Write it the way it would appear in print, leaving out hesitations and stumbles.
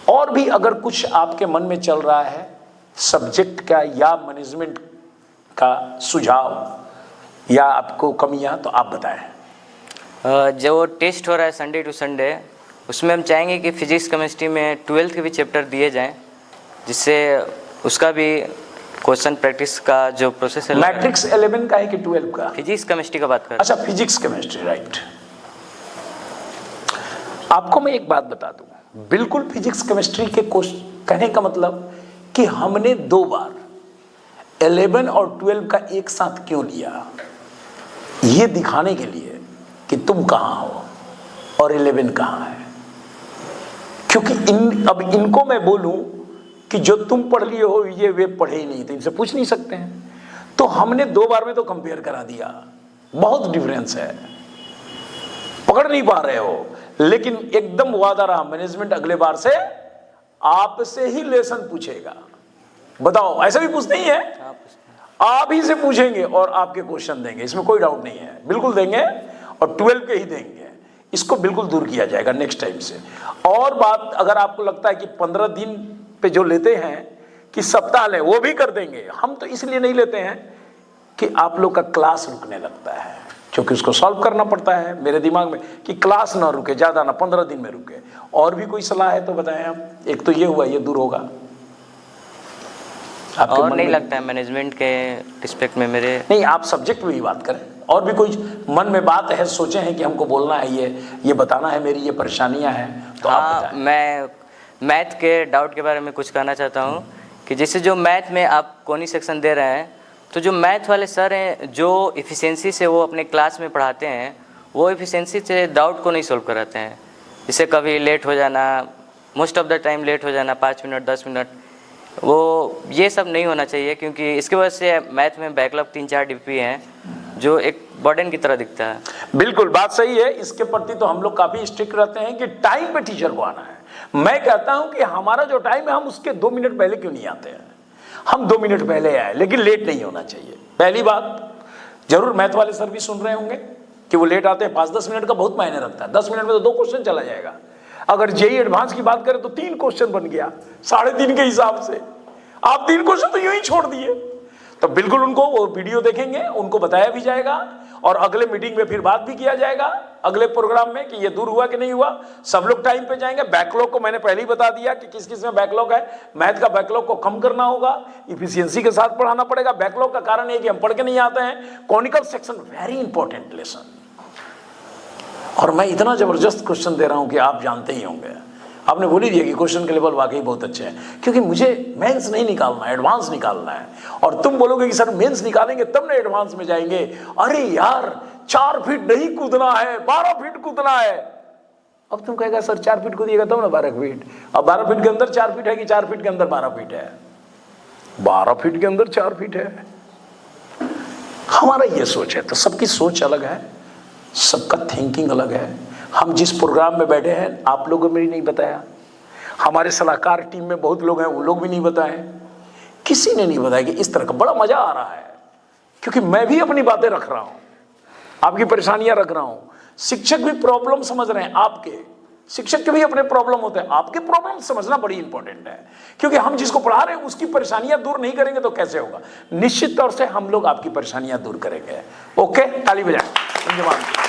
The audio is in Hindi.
और भी अगर कुछ आपके मन में चल रहा है सब्जेक्ट का या मैनेजमेंट का सुझाव या आपको कमियां, तो आप बताएं। जो टेस्ट हो रहा है संडे टू संडे, उसमें हम चाहेंगे कि फिजिक्स केमिस्ट्री में 12th के भी चैप्टर दिए जाएं, जिससे उसका भी क्वेश्चन प्रैक्टिस का जो प्रोसेस है। मैट्रिक्स 11 का है कि 12 का? फिजिक्स केमिस्ट्री का बात कर। अच्छा, फिजिक्स केमिस्ट्री, राइट। आपको मैं एक बात बता दूं, बिल्कुल फिजिक्स केमिस्ट्री के कहने का मतलब कि हमने 2 बार 11 और 12 का एक साथ क्यों लिया, ये दिखाने के लिए कि तुम कहां हो और 11 कहां है। क्योंकि अब इनको मैं बोलूं कि जो तुम पढ़ लिए हो ये वे पढ़े ही नहीं, तो इनसे पूछ नहीं सकते हैं। तो हमने 2 बार में तो कंपेयर करा दिया, बहुत डिफरेंस है, पकड़ नहीं पा रहे हो। लेकिन एकदम वादा रहा, मैनेजमेंट अगले बार से आपसे ही लेसन पूछेगा। बताओ, ऐसा भी पूछते ही है, आप ही से पूछेंगे और आपके क्वेश्चन देंगे, इसमें कोई डाउट नहीं है, बिल्कुल देंगे और 12 के ही देंगे। इसको बिल्कुल दूर किया जाएगा नेक्स्ट टाइम से। और बात, अगर आपको लगता है कि 15 दिन पे जो लेते हैं कि सप्ताह ले, वो भी कर देंगे। हम तो इसलिए नहीं लेते हैं कि आप लोग का क्लास रुकने लगता है, क्योंकि उसको सॉल्व करना पड़ता है मेरे दिमाग में कि क्लास ना रुके, ज्यादा ना, 15 दिन में रुके। और भी कोई सलाह है तो बताएं आप। एक तो ये हुआ, ये दूर होगा। और नहीं लगता है मैनेजमेंट के रिस्पेक्ट में मेरे, नहीं, आप सब्जेक्ट में ही बात करें। और भी कोई मन में बात है, सोचे हैं कि हमको बोलना है, ये बताना है, मेरी ये परेशानियां हैं, तो आप बताएं। मैं मैथ के डाउट के बारे में कुछ कहना चाहता हूँ कि जैसे जो मैथ में आप कोनी सेक्शन दे रहे हैं, तो जो मैथ वाले सर हैं जो इफ़िशियंसी से वो अपने क्लास में पढ़ाते हैं, वो इफ़िशियंसी से डाउट को नहीं सॉल्व कराते हैं। जैसे कभी लेट हो जाना, most of the time late हो जाना, 5 मिनट 10 मिनट, वो ये सब नहीं होना चाहिए, क्योंकि इसकी वजह से मैथ में बैकलॉग 3-4 डीपी हैं जो एक बर्डन की तरह दिखता है। बिल्कुल बात सही है। इसके प्रति तो हम लोग काफी स्ट्रिक्ट रहते हैं कि टाइम पे टीचर को आना है। मैं कहता हूं कि हमारा जो टाइम है, हम उसके 2 मिनट पहले क्यों नहीं आते हैं। हम 2 मिनट पहले आए, लेकिन लेट नहीं होना चाहिए। पहली बात, जरूर मैथ वाले सर भी सुन रहे होंगे कि वो लेट आते हैं, 5-10 मिनट का बहुत मायने रखता है। 10 मिनट में तो 2 क्वेश्चन चला जाएगा। अगर जेईई एडवांस की बात करें तो 3 क्वेश्चन बन गया 3.5 के हिसाब से। आप 3 क्वेश्चन तो यूं ही छोड़ दिए। तो बिल्कुल उनको वो वीडियो देखेंगे, उनको बताया भी जाएगा और अगले मीटिंग में फिर बात भी किया जाएगा, अगले प्रोग्राम में, कि ये दूर हुआ कि नहीं हुआ। सब लोग टाइम पे जाएंगे। बैकलॉग को मैंने पहले ही बता दिया कि किस किस में बैकलॉग है। मैथ का बैकलॉग को कम करना होगा, इफिशियंसी के साथ पढ़ाना पड़ेगा। बैकलॉग का कारण है कि हम पढ़ के नहीं आते हैं। Conical section very important lesson, और मैं इतना जबरदस्त क्वेश्चन दे रहा हूं कि आप जानते ही होंगे। आपने बोल ही दिया कि क्वेश्चन के लेवल वाकई बहुत अच्छे हैं, क्योंकि मुझे मेंस नहीं निकालना है, एडवांस निकालना है। और तुम बोलोगे कि सर मेंस निकालेंगे तब ना एडवांस में जाएंगे। अरे यार, 4 फीट नहीं कूदना है, 12 फीट कूदना है। अब तुम कहेगा सर 4 फीट कूदिएगा तब ना 12 फीट। अब 12 फीट के अंदर 4 फीट है कि 4 फीट के अंदर 12 फीट है? 12 फीट के अंदर 4 फीट है। हमारा ये सोच है। तो सबकी सोच अलग है, सबका थिंकिंग अलग है। हम जिस प्रोग्राम में बैठे हैं, आप लोगों ने भी नहीं बताया, हमारे सलाहकार टीम में बहुत लोग हैं, वो लोग भी नहीं बताए, किसी ने नहीं बताया कि इस तरह का। बड़ा मजा आ रहा है, क्योंकि मैं भी अपनी बातें रख रहा हूं, आपकी परेशानियां रख रहा हूं। शिक्षक भी प्रॉब्लम समझ रहे हैं आपके, शिक्षक के भी अपने प्रॉब्लम होते हैं। आपके प्रॉब्लम समझना बड़ी इंपॉर्टेंट है, क्योंकि हम जिसको पढ़ा रहे हैं उसकी परेशानियां दूर नहीं करेंगे तो कैसे होगा। निश्चित तौर से हम लोग आपकी परेशानियां दूर करेंगे। ओके, ताली बजाएं। धन्यवाद।